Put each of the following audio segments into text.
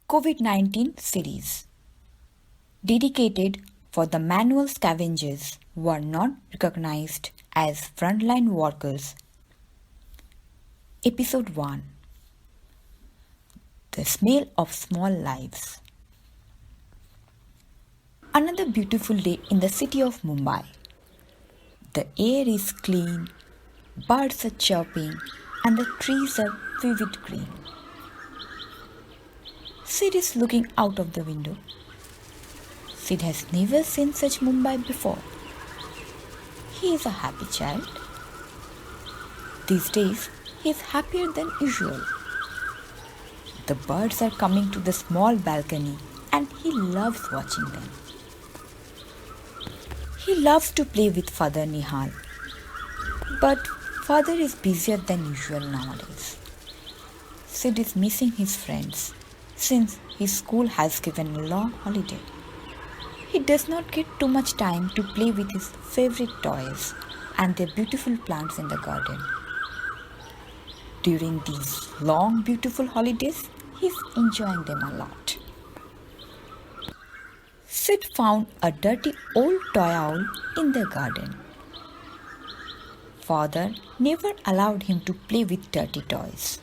COVID 19 series dedicated for the manual scavengers who are not recognized as frontline workers. Episode 1. The Smell of Small Lives. Another beautiful day in the city of Mumbai. The air is clean, birds are chirping, and the trees are vivid green. Sid is looking out of the window. Sid has never seen such Mumbai before. He is a happy child. These days, he is happier than usual. The birds are coming to the small balcony and he loves watching them. He loves to play with Father Nihal. But Father is busier than usual nowadays. Sid is missing his friends since his school has given a long holiday. He does not get too much time to play with his favorite toys and their beautiful plants in the garden. During these long, beautiful holidays, he is enjoying them a lot. Sid found a dirty old toy owl in the garden. Father never allowed him to play with dirty toys.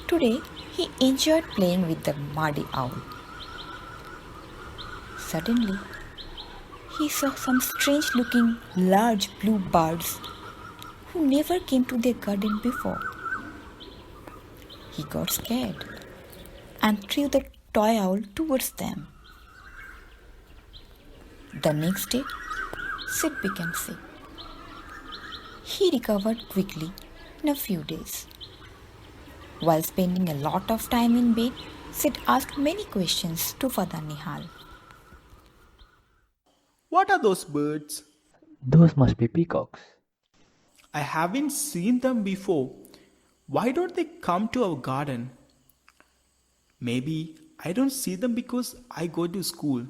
Today, he enjoyed playing with the muddy owl. Suddenly, he saw some strange looking large blue birds who never came to their garden before. He got scared and threw the toy owl towards them. The next day, Sid became sick. He recovered quickly in a few days. While spending a lot of time in bed, Sid asked many questions to Father Nihal. What are those birds? Those must be peacocks. I haven't seen them before. Why don't they come to our garden? Maybe I don't see them because I go to school.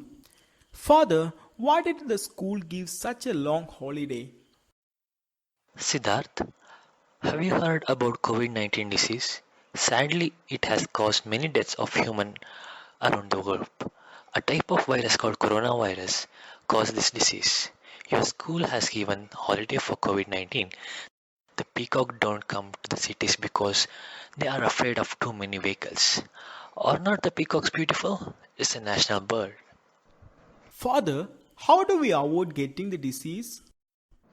Father, why did the school give such a long holiday? Siddharth, have you heard about COVID-19 disease? Sadly, it has caused many deaths of humans around the world. A type of virus called coronavirus caused this disease. Your school has given holiday for COVID-19. The peacock don't come to the cities because they are afraid of too many vehicles. Are not the peacocks beautiful? It's a national bird. Father, how do we avoid getting the disease?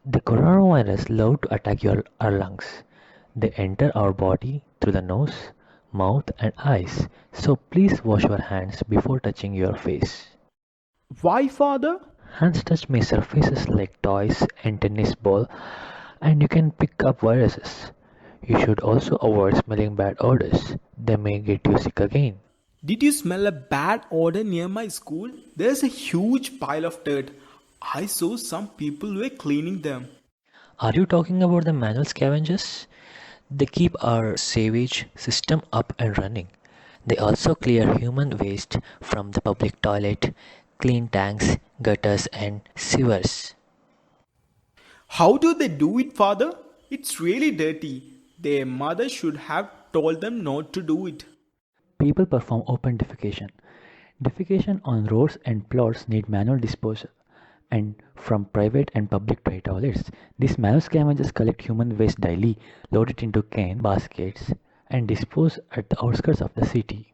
The coronavirus love to attack our lungs. They enter our body through the nose, mouth and eyes. So please wash your hands before touching your face. Why, Father? Hands touch may surfaces like toys and tennis ball and you can pick up viruses. You should also avoid smelling bad odors. They may get you sick again. Did you smell a bad odor near my school? There's a huge pile of dirt. I saw some people were cleaning them. Are you talking about the manual scavengers? They keep our sewage system up and running. They also clear human waste from the public toilet, clean tanks, gutters and sewers. How do they do it, Father? It's really dirty. Their mother should have told them not to do it. People perform open defecation. Defecation on roads and plots need manual disposal. And from private and public toilets, these manual scavengers collect human waste daily, load it into cane baskets, and dispose at the outskirts of the city.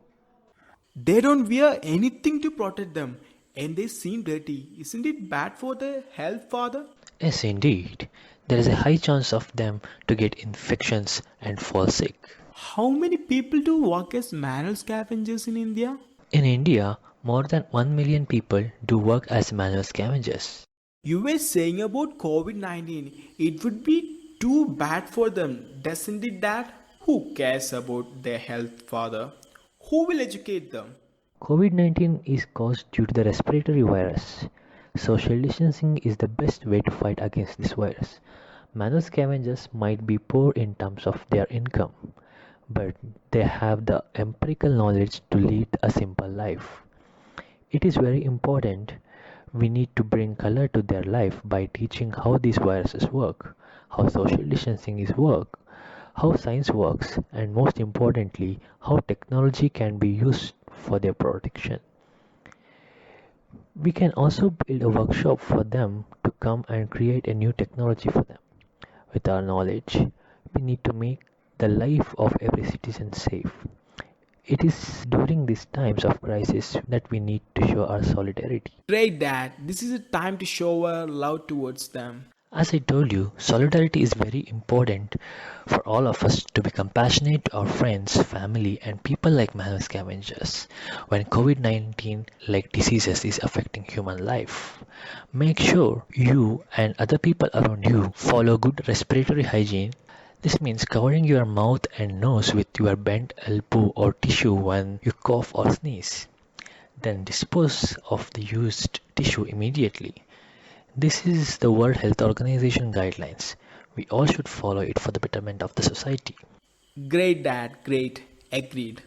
They don't wear anything to protect them, and they seem dirty. Isn't it bad for their health, Father? Yes, indeed. There is a high chance of them to get infections and fall sick. How many people do work as manual scavengers in India? In India, more than 1 million people do work as manual scavengers. You were saying about COVID-19. It would be too bad for them, doesn't it, Dad? Who cares about their health, Father? Who will educate them? COVID-19 is caused due to the respiratory virus. Social distancing is the best way to fight against this virus. Manual scavengers might be poor in terms of their income, but they have the empirical knowledge to lead a simple life. It is very important. We need to bring color to their life by teaching how these viruses work, how social distancing is work, how science works, and most importantly, how technology can be used for their protection. We can also build a workshop for them to come and create a new technology for them. With our knowledge, we need to make the life of every citizen safe. It is during these times of crisis that we need to show our solidarity. Great, Dad. This is a time to show our love towards them. As I told you, solidarity is very important for all of us to be compassionate to our friends, family, and people like man scavengers when COVID 19 like diseases is affecting human life. Make sure you and other people around you follow good respiratory hygiene. This means covering your mouth and nose with your bent elbow or tissue when you cough or sneeze. Then dispose of the used tissue immediately. This is the World Health Organization guidelines. We all should follow it for the betterment of the society. Great, Dad. Great. Agreed.